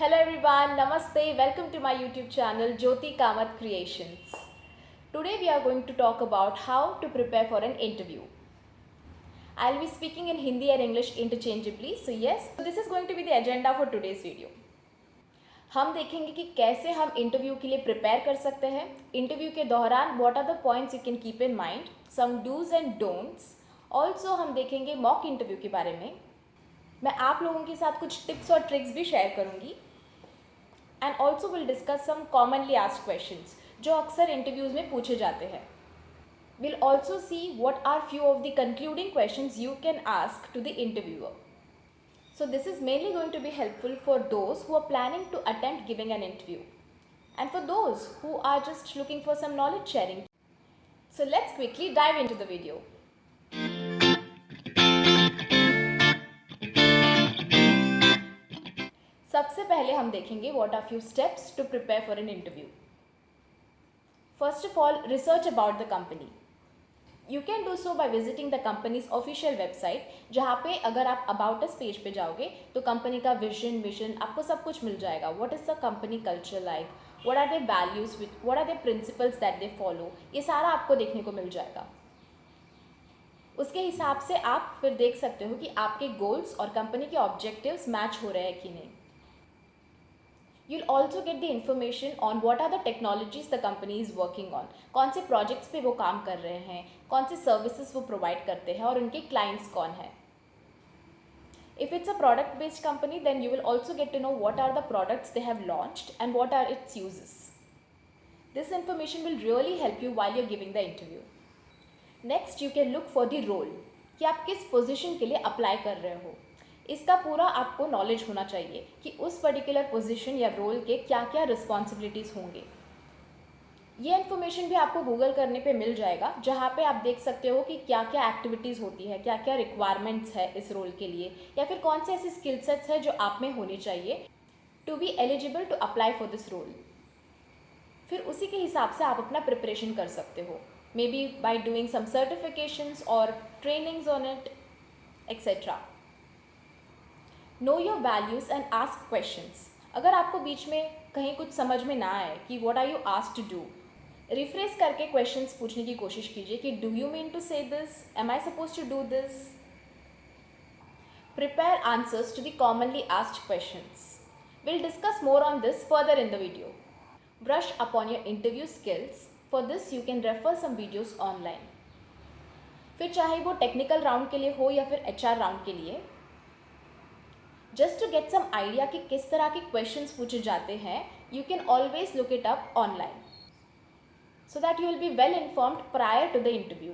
Hello everyone, Namaste, welcome to my YouTube channel Jyoti Kamath Creations. Today we are going to talk about how to prepare for an interview. I'll be speaking in Hindi and English interchangeably, so yes, this is going to be the agenda for today's video. हम देखेंगे कि कैसे हम interview के लिए prepare कर सकते हैं, इंटरव्यू के दौरान what are the points you can keep in mind, some dos and don'ts. Also हम देखेंगे मॉक इंटरव्यू के बारे में. मैं आप लोगों के साथ कुछ टिप्स और ट्रिक्स भी शेयर करूँगी. And also we'll discuss some commonly asked questions जो अक्सर इंटरव्यूज़ में पूछे जाते हैं. We'll also see what are few of the concluding questions you can ask to the interviewer. So this is mainly going to be helpful for those who are planning to attempt giving an interview and for those who are just looking for some knowledge sharing. So let's quickly dive into the video. सबसे पहले हम देखेंगे what are few steps to prepare for an interview. First of all, research about the company. You can do so by visiting the company's official website, जहाँ पे अगर आप about us page पे जाओगे तो कंपनी का विजन मिशन आपको सब कुछ मिल जाएगा. What is the company culture like? What are their values? What are their principles that they follow? ये सारा आपको देखने को मिल जाएगा. उसके हिसाब से आप फिर देख सकते हो कि आपके गोल्स और कंपनी के ऑब्जेक्टिव्स मैच हो रहे हैं कि नहीं. You'll also get the information on what are the technologies the company is working on. कौन से projects पे वो काम कर रहे हैं, कौन से services वो provide करते हैं और उनके clients कौन हैं. If it's a product based company, then you will also get to know what are the products they have launched and what are its uses. This information will really help you while you're giving the interview. Next, you can look for the role कि आप किस position के लिए apply कर रहे हो. इसका पूरा आपको नॉलेज होना चाहिए कि उस पर्टिकुलर पोजीशन या रोल के क्या क्या रिस्पॉन्सिबिलिटीज़ होंगे. ये इन्फॉर्मेशन भी आपको गूगल करने पे मिल जाएगा, जहाँ पे आप देख सकते हो कि क्या क्या एक्टिविटीज़ होती है, क्या क्या रिक्वायरमेंट्स है इस रोल के लिए, या फिर कौन से ऐसे स्किल सेट्स है जो आप में होनी चाहिए to be eligible to apply for this role. फिर उसी के हिसाब से आप अपना प्रिपरेशन कर सकते हो, may be by doing some certifications और trainings on it etcetera. Know your values and ask questions. अगर आपको बीच में कहीं कुछ समझ में ना आए कि what are you asked to do, refresh करके क्वेश्चंस पूछने की कोशिश कीजिए कि do you mean to say this, am I suppose to do this. Prepare answers to the commonly asked questions. Will discuss more on this further in the video. Brush upon your interview skills. For this you can refer some videos online. फिर चाहे वो technical round के लिए हो या फिर HR round के लिए, just to get some idea कि किस तरह के क्वेश्चंस पूछे जाते हैं, you can always look it up online so that you will be well informed prior to the interview.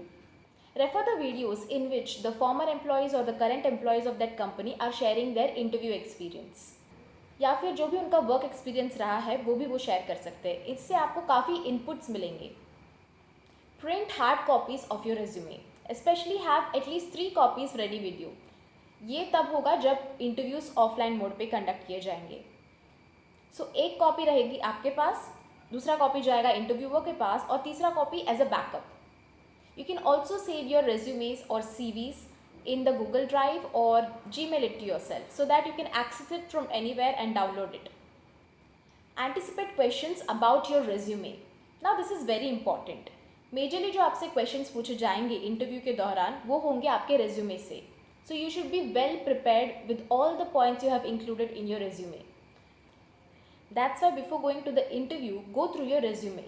Refer the videos in which the former employees और the current employees of that company are sharing their interview experience, या फिर जो भी उनका work experience रहा है वो भी वो शेयर कर सकते हैं. इससे आपको काफ़ी इनपुट्स मिलेंगे. Print hard copies of your resume. Specially have at least 3 copies ready with you. ये तब होगा जब इंटरव्यूज़ ऑफलाइन मोड पे कंडक्ट किए जाएंगे. सो एक कॉपी रहेगी आपके पास, दूसरा कॉपी जाएगा इंटरव्यूअर के पास और तीसरा copy as a backup. You can also save your resumes और CVs in the Google Drive or Gmail it to yourself so that you can access it from anywhere and download it. Anticipate questions about your resume. Now this is very important. Majorly जो आपसे questions पूछे जाएंगे interview के दौरान वो होंगे आपके resume से. So you should be well prepared with all the points you have included in your resume. That's why before going to the interview, go through your resume.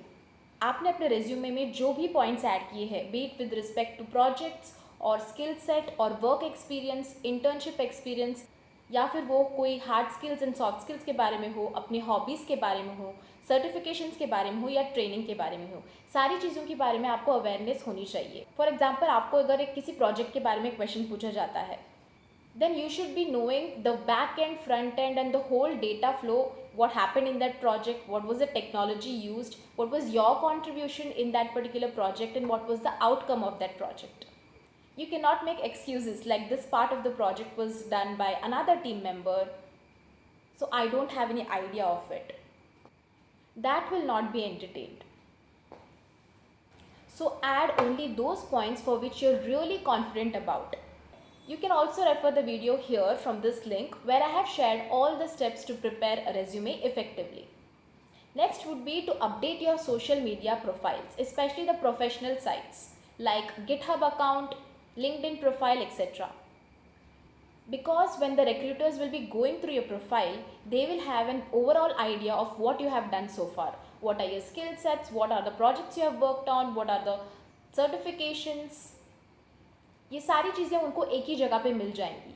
आपने अपने resume में जो भी points add किए हैं, be it with respect to projects और skill set और work experience, internship experience, या फिर वो कोई hard skills and soft skills के बारे में हो, अपनी hobbies के बारे में हो, सर्टिफिकेशंस के बारे में हो या ट्रेनिंग के बारे में हो, सारी चीज़ों के बारे में आपको अवेयरनेस होनी चाहिए. फॉर एग्जाम्पल आपको अगर एक किसी प्रोजेक्ट के बारे में क्वेश्चन पूछा जाता है, then you should be knowing the back end front end and the whole data flow, what happened in that project, what was the technology used, what was your contribution in that particular project and what was the outcome of that project. You cannot make excuses like this part of the project was done by another team member, so I don't have any idea of it. That will not be entertained. So add only those points for which you're really confident about. You can also refer the video here from this link where I have shared all the steps to prepare a resume effectively. Next would be to update your social media profiles, especially the professional sites like GitHub account, LinkedIn profile, etc. Because when the recruiters will be going through your profile, they will have an overall idea of what you have done so far. What are your skill sets, what are the projects you have worked on, what are the certifications. ये सारी चीज़ें उनको एक ही जगह पे मिल जाएंगी.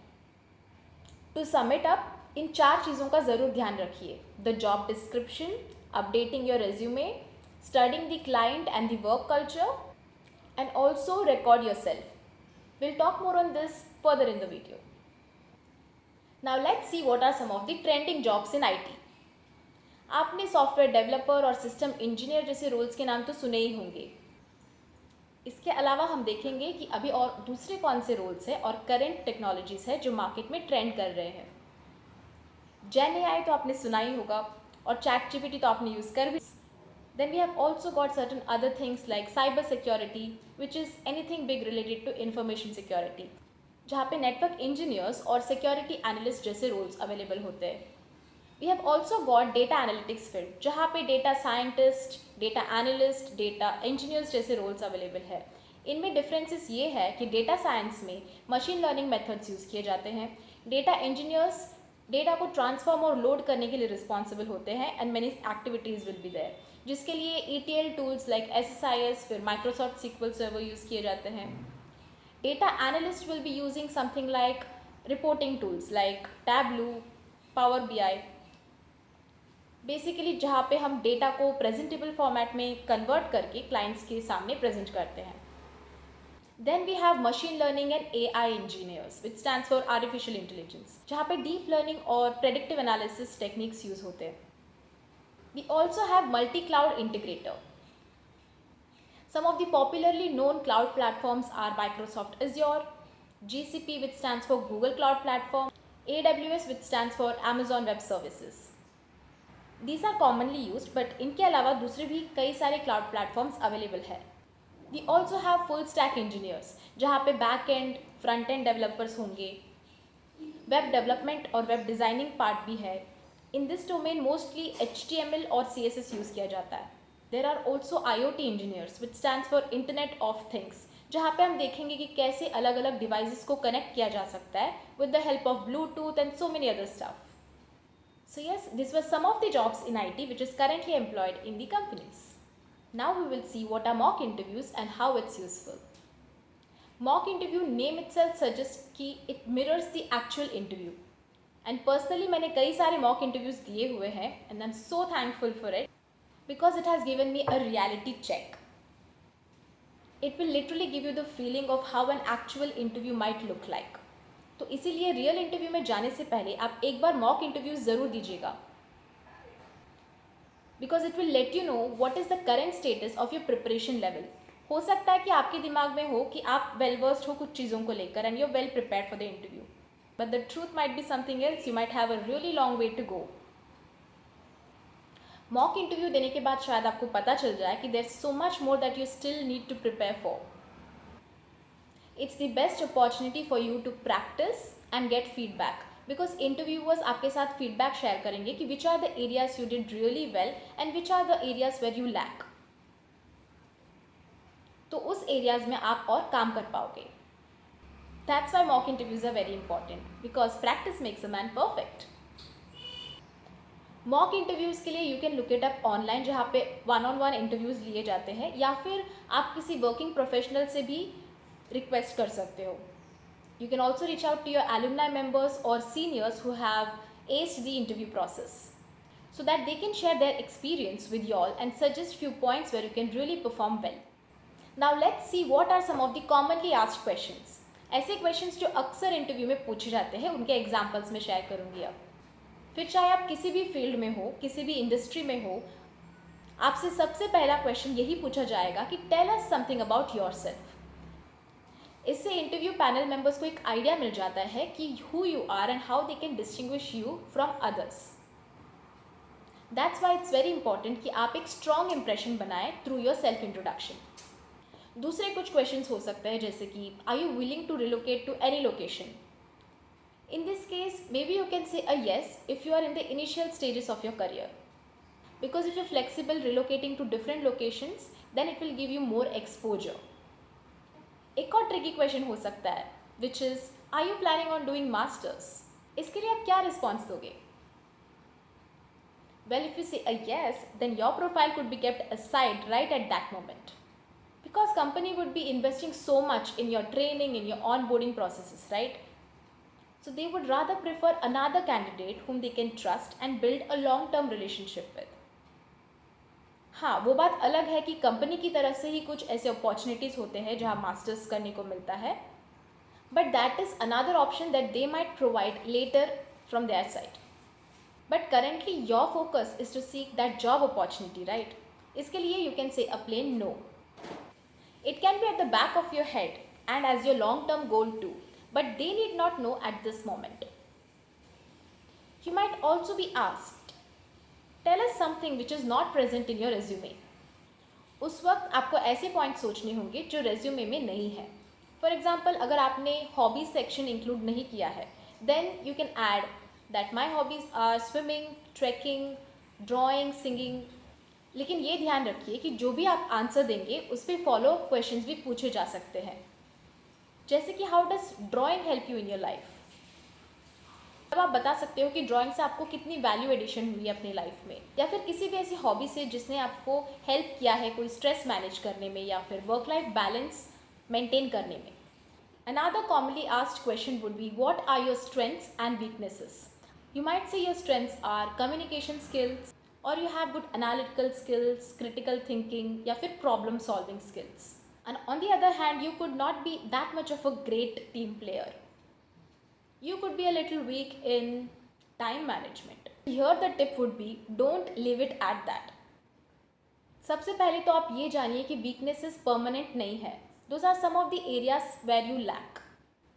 To some it up, इन 4 चीज़ों का ज़रूर ध्यान रखिए. The job description, updating your resume, studying the client and the work culture, and also record yourself. We'll talk more on this further in the video. Now let's see what are some of the trending jobs in IT. आपने software developer और system engineer जैसे roles के नाम तो सुने ही होंगे. इसके अलावा हम देखेंगे कि अभी और दूसरे कौन से रोल्स हैं और करंट टेक्नोलॉजीज है जो मार्केट में ट्रेंड कर रहे हैं. जेन AI तो आपने सुना ही होगा और ChatGPT तो आपने यूज़ कर भी. Then we have also got certain other things like cyber security, which is anything big related to information security, जहाँ पे नेटवर्क इंजीनियर्स और सिक्योरिटी एनालिस्ट जैसे रोल्स अवेलेबल होते हैं. We have also got data analytics field, जहाँ पे data scientist, data analyst, data engineers जैसे roles available है. इनमें डिफरेंसेस ये है कि डेटा साइंस में मशीन लर्निंग मेथड्स यूज़ किए जाते हैं. डेटा इंजीनियर्स डेटा को ट्रांसफॉर्म और लोड करने के लिए रिस्पॉन्सिबल होते हैं and many activities will be there, जिसके लिए ETL टूल्स लाइक SSIS फिर माइक्रोसॉफ्ट SQL सर्वर यूज़ किए जाते हैं. Data analyst will be using something like reporting tools like Tableau, Power BI, basically जहाँ पे हम डेटा को प्रेजेंटेबल फॉर्मेट में कन्वर्ट करके क्लाइंट्स के सामने प्रेजेंट करते हैं. Then we have machine learning and AI engineers, which stands for artificial intelligence, जहाँ पे deep learning और predictive analysis techniques use होते हैं. We also have multi-cloud integrator. Some of the popularly known cloud platforms are Microsoft Azure, GCP, which stands for Google Cloud Platform, AWS, which stands for Amazon Web Services. These are commonly used, but इनके अलावा दूसरे भी कई सारे cloud platforms available है. We also have full stack engineers, जहाँ पे back end, front end developers होंगे. Web development और web designing part भी है. In this domain mostly HTML और CSS यूज़ किया जाता है. There are also IoT engineers, which stands for Internet of Things, जहाँ पे हम देखेंगे कि कैसे अलग अलग डिवाइसेस को कनेक्ट किया जा सकता है with the help of Bluetooth and so many other stuff. So yes, this was some of the jobs in IT which is currently employed in the companies. Now we will see what are mock interviews and how it's useful. Mock interview name itself suggests कि it mirrors the actual interview. And personally मैंने कई सारे mock interviews दिए हुए हैं and I'm so thankful for it because it has given me a reality check. It will literally give you the feeling of how an actual interview might look like. तो इसीलिए real interview में जाने से पहले आप एक बार mock interview ज़रूर दीजिएगा, because it will let you know what is the current status of your preparation level. हो सकता है कि आपके दिमाग में हो कि आप वेल वर्स्ड हो कुछ चीज़ों को लेकर and you are well prepared for the interview, but the truth might be something else. You might have a really long way to go. Mock interview देने के बाद शायद आपको पता चल जाए कि there is so much more that you still need to prepare for. It's the best opportunity for you to practice and get feedback, because interviewers आपके साथ feedback share करेंगे कि which are the areas you did really well and which are the areas where you lack. तो उस areas में आप और काम कर पाओगे. That's why mock interviews are very important, because practice makes a man perfect. Mock interviews के लिए you can look it up online, जहाँ पे 1-on-1 इंटरव्यूज़ लिए जाते हैं, या फिर आप किसी वर्किंग प्रोफेशनल से भी रिक्वेस्ट कर सकते हो. You can also reach out to your alumni members और seniors who have aced the interview process, so that they can share their experience with you all and suggest few points where you can really perform well. Now let's see what are some of the commonly asked questions. ऐसे questions जो अक्सर interview में पूछे जाते हैं, उनके examples में share करूँगी अब. फिर चाहे आप किसी भी फील्ड में हो, किसी भी इंडस्ट्री में हो, आपसे सबसे पहला क्वेश्चन यही पूछा जाएगा कि tell us something about yourself. इससे इंटरव्यू पैनल मेंबर्स को एक आइडिया मिल जाता है कि who you are and how they can distinguish you from others. That's why it's very important कि आप एक स्ट्रॉन्ग इंप्रेशन बनाएं थ्रू योर सेल्फ इंट्रोडक्शन. दूसरे कुछ क्वेश्चंस हो सकते हैं जैसे कि are you willing to relocate to any location. In this case, maybe you can say a yes if you are in the initial stages of your career. Because if you're flexible relocating to different locations, then it will give you more exposure. एक और tricky question हो सकता है, which is, are you planning on doing masters? इसके लिए आप क्या response दोगे? Well, if you say a yes, then your profile could be kept aside right at that moment. Because company would be investing so much in your training, in your onboarding processes, right? So they would rather prefer another candidate whom they can trust and build a long-term relationship with. हाँ, वो बात अलग है कि company की तरफ से ही कुछ ऐसे अपॉर्चुनिटीज़ होते हैं जहाँ मास्टर्स करने को मिलता है, but that is another option that they might provide later from their side. But currently your focus is to seek that job opportunity, right? इसके लिए you can say a plain no. It can be at the back of your head and as your long-term goal too, but they need not know at this moment. You might also be asked, tell us something which is not present in your resume. उस वक्त आपको ऐसे point सोचने होंगे जो resume में नहीं है. फॉर एग्जाम्पल, अगर आपने हॉबीज सेक्शन इंक्लूड नहीं किया है, then you can add that my hobbies are swimming, trekking, drawing, singing. लेकिन ये ध्यान रखिए कि जो भी आप आंसर देंगे उस पर फॉलो क्वेश्चंस भी पूछे जा सकते हैं, जैसे कि how does drawing help you in your life. अब आप बता सकते हो कि ड्राइंग से आपको कितनी वैल्यू एडिशन हुई है अपनी लाइफ में, या फिर किसी भी ऐसी हॉबी से जिसने आपको हेल्प किया है कोई स्ट्रेस मैनेज करने में या फिर वर्क लाइफ बैलेंस मेंटेन करने में. Another commonly asked question would be what are your strengths and weaknesses. You might say your strengths are communication skills, और you have good analytical skills, critical thinking, या फिर problem solving skills. And on the other hand, you could not be that much of a great team player. You could be a little weak in time management. Here the tip would be, don't leave it at that. सबसे पहले तो आप ये जानिए कि weaknesses permanent नहीं है. Those are some of the areas where you lack.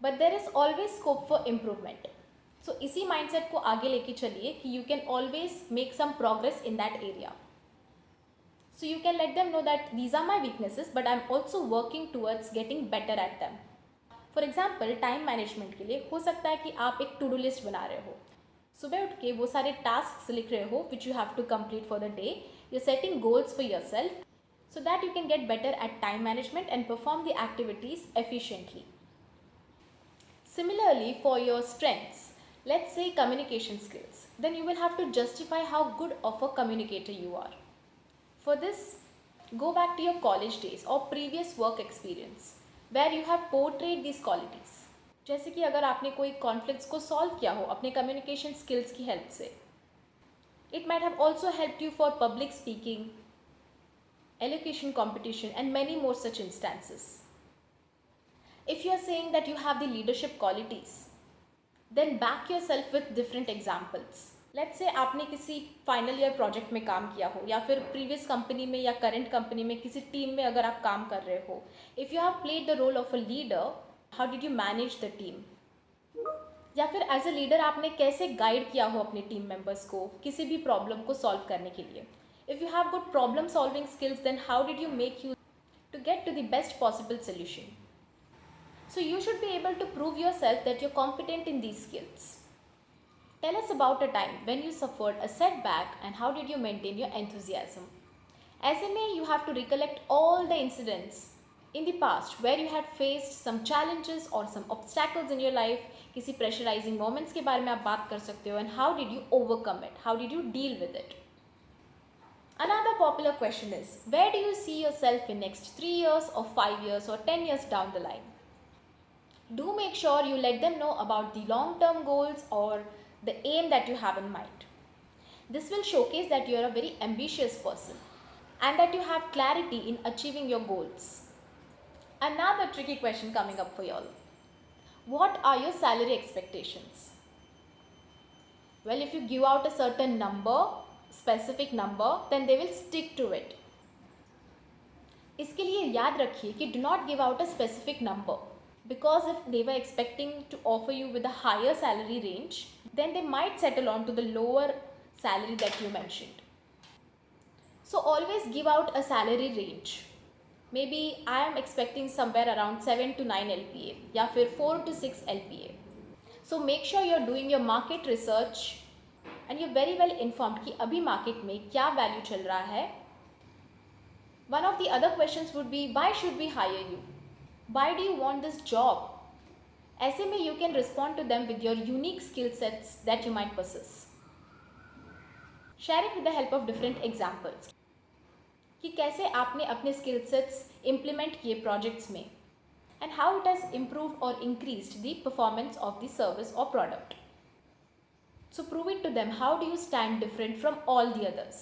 But there is always scope for improvement. So इसी mindset को आगे लेके चलिए कि you can always make some progress in that area. So you can let them know that these are my weaknesses, but I'm also working towards getting better at them. For example, time management के लिए हो सकता है कि आप एक to do list बना रहे हो. सुबह उठ के वो सारे tasks लिख रहे हो which you have to complete for the day. You're setting goals for yourself so that you can get better at time management and perform the activities efficiently. Similarly, for your strengths, let's say communication skills, then you will have to justify how good of a communicator you are. For this, go back to your college days or previous work experience where you have portrayed these qualities. जैसे कि अगर आपने कोई conflicts को solve किया हो अपने communication skills की हेल्प से. It might have also helped you for public speaking, elocution competition and many more such instances. If you are saying that you have the leadership qualities, then back yourself with different examples. Let's say आपने किसी final year project में काम किया हो, या फिर previous company में या करंट कंपनी में किसी टीम में अगर आप काम कर रहे हो. If you have played the role of a leader, how did you manage the team. या फिर एज अ लीडर आपने कैसे गाइड किया हो अपने टीम मेंबर्स को किसी भी प्रॉब्लम को सॉल्व करने के लिए. If you have good problem solving skills, then how did you make you to get to the best possible solution. So you should be able to prove yourself that you are competent in these skills. Tell us about a time when you suffered a setback and how did you maintain your enthusiasm. ऐसे में you have to recollect all the incidents in the past where you had faced some challenges or some obstacles in your life. किसी pressurizing moments के बारे में आप बात कर सकते हो, and how did you overcome it? How did you deal with it? Another popular question is, where do you see yourself in next 3 years or 5 years or 10 years down the line? Do make sure you let them know about the long-term goals or the aim that you have in mind. This will showcase that you are a very ambitious person and that you have clarity in achieving your goals. Another tricky question coming up for you all. What are your salary expectations? Well, if you give out a certain number, specific number, then they will stick to it. इसके लिए याद रखिए कि do not give out a specific number. Because if they were expecting to offer you with a higher salary range, then they might settle on to the lower salary that you mentioned. So always give out a salary range. Maybe I am expecting somewhere around 7 to 9 LPA या फिर 4 to 6 LPA. So make sure you're doing your market research and you're very well informed कि अभी market में क्या value चल रहा है. One of the other questions would be, why should we hire you? Why do you want this job? ऐसे में you can respond to them with your unique skill sets that you might possess. Share it with the help of different examples कि कैसे आपने अपने skill sets implement किए projects में and how it has improved or increased the performance of the service or product. So prove it to them, how do you stand different from all the others.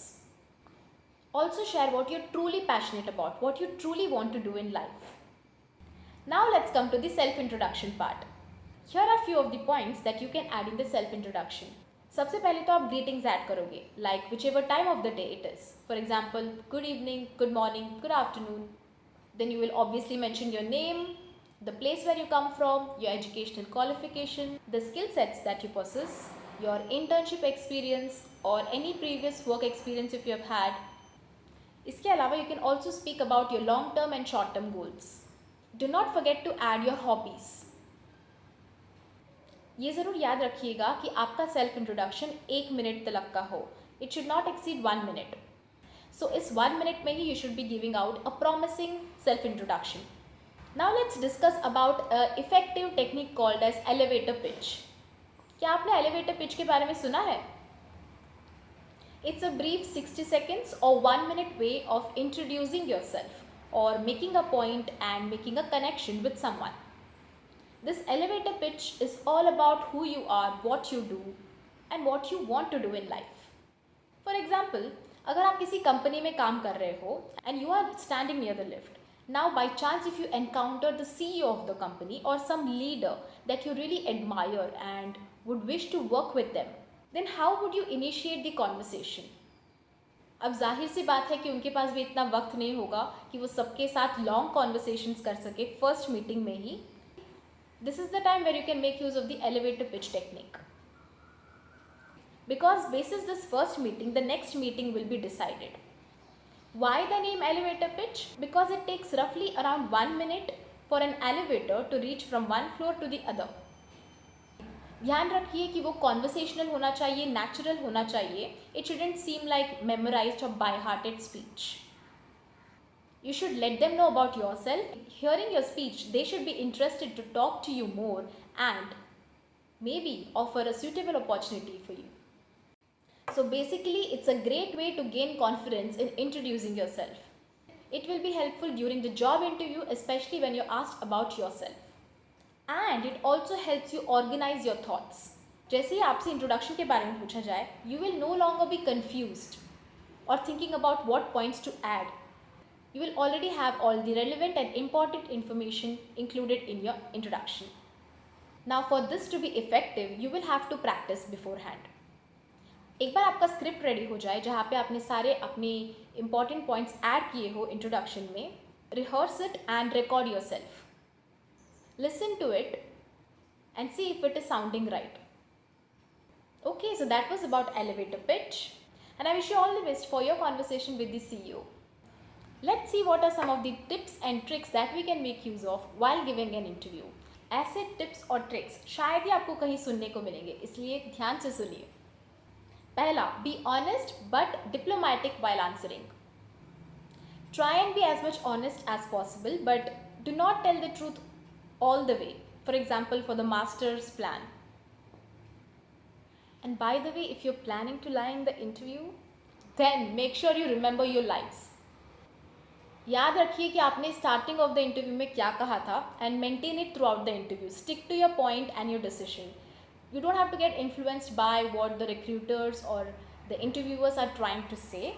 Also share what you're truly passionate about, what you truly want to do in life. Now let's come to the self-introduction part. Here are few of the points that you can add in the self-introduction. सबसे पहले तो आप greetings add करोगे, like whichever time of the day it is. For example, good evening, good morning, good afternoon. Then you will obviously mention your name, the place where you come from, your educational qualification, the skill sets that you possess, your internship experience or any previous work experience if you have had. इसके अलावा you can also speak about your long-term and short-term goals. Do not forget to add your hobbies. ये ज़रूर याद रखिएगा कि आपका self introduction 1 minute तक का हो. It should not exceed 1 minute. So इस 1 मिनट में ही you should be giving out a promising self introduction. Now let's discuss about effective technique called as elevator pitch. क्या आपने एलिवेटर पिच के बारे में सुना है? It's a brief 60 seconds or 1 minute way of introducing yourself or making a point and making a connection with someone. This elevator pitch is all about who you are, what you do and what you want to do in life. For example, अगर आप किसी company में काम कर रहे हो and you are standing near the lift. Now by chance if you encounter the CEO of the company or some leader that you really admire and would wish to work with them, then how would you initiate the conversation? अब जाहिर सी बात है कि उनके पास भी इतना वक्त नहीं होगा कि वो सबके साथ लॉन्ग कॉन्वर्सेशंस कर सके फर्स्ट मीटिंग में ही. This is the time where you can make use of the elevator pitch technique. Because basis this first meeting, the next meeting will be decided. Why the name elevator pitch? Because it takes roughly around 1 minute for an elevator to reach from one floor to the other. ध्यान रखिए कि वो conversational होना चाहिए, natural होना चाहिए. It shouldn't seem like memorised और by hearted speech. You should let them know about yourself. Hearing your speech, they should be interested to talk to you more and maybe offer a suitable opportunity for you. So basically, it's a great way to gain confidence in introducing yourself. It will be helpful during the job interview, especially when you're asked about yourself. And it also helps you organize your thoughts. जैसे ही आपसे introduction के बारे में पूछा जाए, you will no longer be confused or thinking about what points to add. You will already have all the relevant and important information included in your introduction. Now for this to be effective, you will have to practice beforehand. एक बार आपका script ready हो जाए जहाँ पे आपने सारे अपने important points add किए हो इंट्रोडक्शन में, rehearse it and record yourself. Listen to it and see if it is sounding right. Okay, so that was about elevator pitch and I wish you all the best for your conversation with the CEO. Let's see what are some of the tips and tricks that we can make use of while giving an interview. ऐसे tips और tricks शायद ही आपको कहीं सुनने को मिलेंगे, इसलिए ध्यान से सुनिए. पहला, be honest but diplomatic while answering. Try and be as much honest as possible, but do not tell the truth all the way. For example, for the master's plan. And by the way, if you're planning to lie in the interview, then make sure you remember your lines. याद रखिए कि आपने starting of the interview में क्या कहा था and maintain it throughout the interview. Stick to your point and your decision. You don't have to get influenced by what the recruiters और the interviewers are trying to say.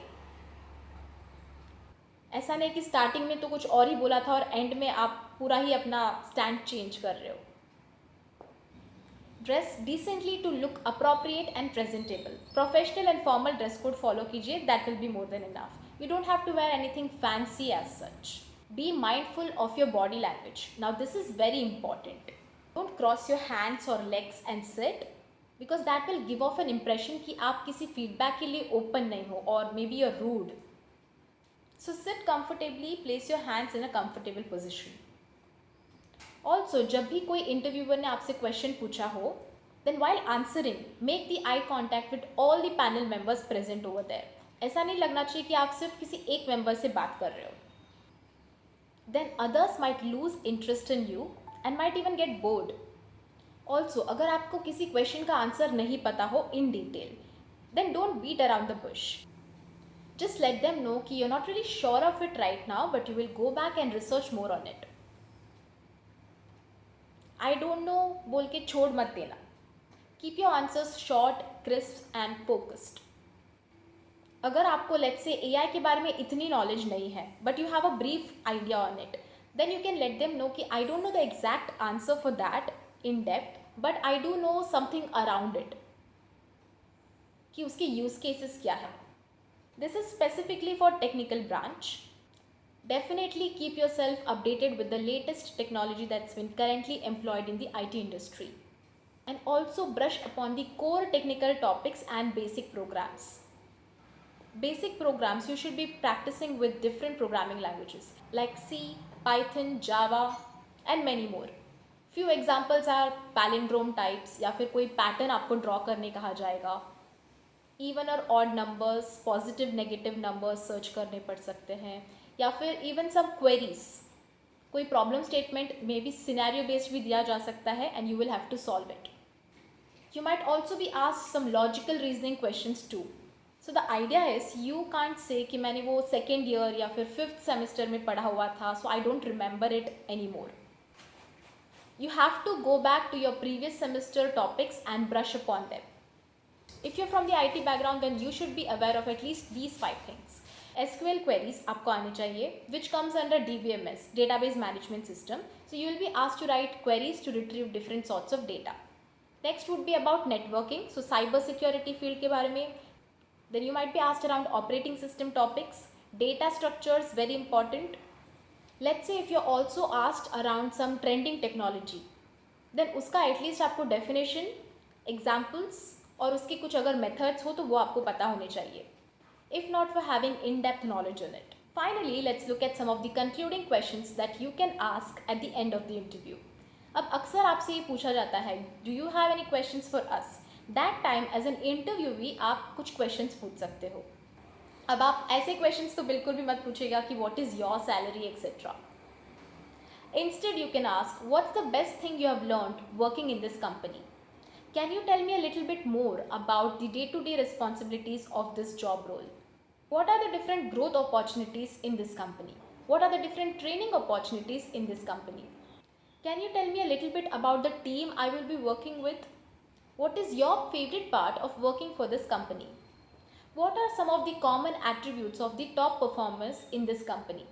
ऐसा नहीं कि starting में तो कुछ और ही बोला था और एंड में आप पूरा ही अपना स्टैंड चेंज कर रहे हो. Dress decently to look appropriate and presentable. Professional and formal dress code follow कीजिए, that will be more than enough. You don't have to wear anything fancy as such. Be mindful of your body language. Now this is very important. Don't cross your hands or legs and sit because that will give off an impression कि आप किसी feedback के लिए open नहीं हो or maybe you're rude. So sit comfortably, place your hands in a comfortable position. Also, जब भी कोई इंटरव्यूअर ने आपसे क्वेश्चन पूछा हो, then while answering, make the eye contact with all the panel members present over there. ऐसा नहीं लगना चाहिए कि आप सिर्फ किसी एक मेंबर से बात कर रहे हो. Then others might lose interest in you and might even get bored. Also, अगर आपको किसी क्वेश्चन का आंसर नहीं पता हो in detail, then don't beat around the bush. Just let them know कि you're not really sure of it right now, but you will go back and research more on it. I don't know बोल के छोड़ मत देना. Keep your answers short, crisp and focused. अगर आपको let's say AI के बारे में इतनी knowledge नहीं है, but you have a brief idea on it, then you can let them know कि I don't know the exact answer for that in depth, but I do know something around it. कि उसके use cases क्या है. This is specifically for technical branch. Definitely keep yourself updated with the latest technology that's been currently employed in the IT industry. And also brush upon the core technical topics and basic programs. Basic programs you should be practicing with different programming languages like C, Python, Java and many more. Few examples are palindrome types या फिर कोई pattern आपको draw करने कहा जाएगा. Even or odd numbers, positive negative numbers search करने पड़ सकते हैं या फिर even some queries. कोई problem statement may be scenario based भी दिया जा सकता है and you will have to solve it. You might also be asked some logical reasoning questions too. So the idea is you can't say कि मैंने वो second year या फिर fifth semester में पढ़ा हुआ था so I don't remember it anymore. You have to go back to your previous semester topics and brush upon them. If you're from the IT background then you should be aware of at least these 5 things. SQL queries आपको आने चाहिए which comes under DBMS, Database Management System. So you will be asked to write queries to retrieve different sorts of data. Next would be about networking, so cyber security field के बारे में. Then you might be asked around operating system topics, data structures, very important. Let's say if you're also asked around some trending technology, then उसका at least आपको definition, examples और उसकी कुछ अगर methods हो तो वो आपको पता होने चाहिए. If not for having in-depth knowledge on it. Finally, let's look at some of the concluding questions that you can ask at the end of the interview. अब अक्सर आपसे ये पूछा जाता है, do you have any questions for us? That time as an interviewee आप कुछ questions पूछ सकते हो. अब आप ऐसे questions तो बिल्कुल भी मत पूछेगा कि what is your salary etc. Instead you can ask, what's the best thing you have learned working in this company? Can you tell me a little bit more about the day-to-day responsibilities of this job role? What are the different growth opportunities in this company? What are the different training opportunities in this company? Can you tell me a little bit about the team I will be working with? What is your favorite part of working for this company? What are some of the common attributes of the top performers in this company?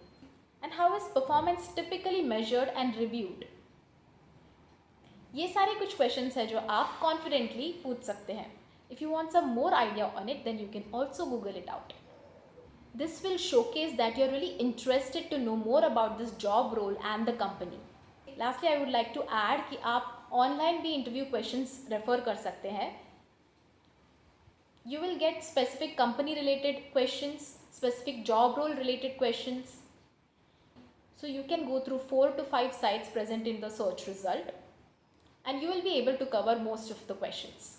And how is performance typically measured and reviewed? ये सारे कुछ questions हैं जो आप confidently पूछ सकते हैं. If you want some more idea on it, then you can also Google it out. This will showcase that you're really interested to know more about this job role and the company. Lastly, I would like to add कि आप online भी interview questions refer कर सकते हैं. You will get specific company related questions, specific job role related questions. So you can go through 4 to 5 sites present in the search result and you will be able to cover most of the questions.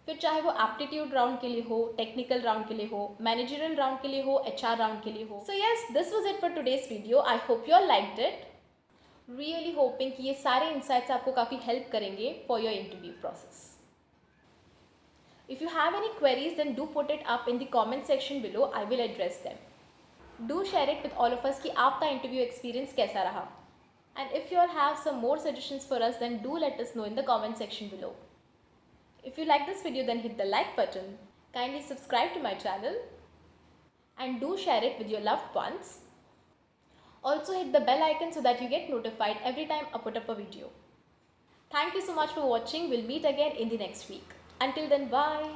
फिर चाहे वो aptitude round के लिए हो, technical round के लिए हो, managerial round के लिए हो, HR round के लिए हो. So yes, this was it for today's video. I hope you all liked it. Really hoping कि ये सारे insights आपको काफ़ी help करेंगे for your interview process. If you have any queries, then do put it up in the comment section below. I will address them. Do share it with all of us कि आपका interview experience कैसा रहा. And if you all have some more suggestions for us, then do let us know in the comment section below. If you like this video, then hit the like button. Kindly subscribe to my channel. And do share it with your loved ones. Also hit the bell icon so that you get notified every time I put up a video. Thank you so much for watching. We'll meet again in the next week. Until then, bye.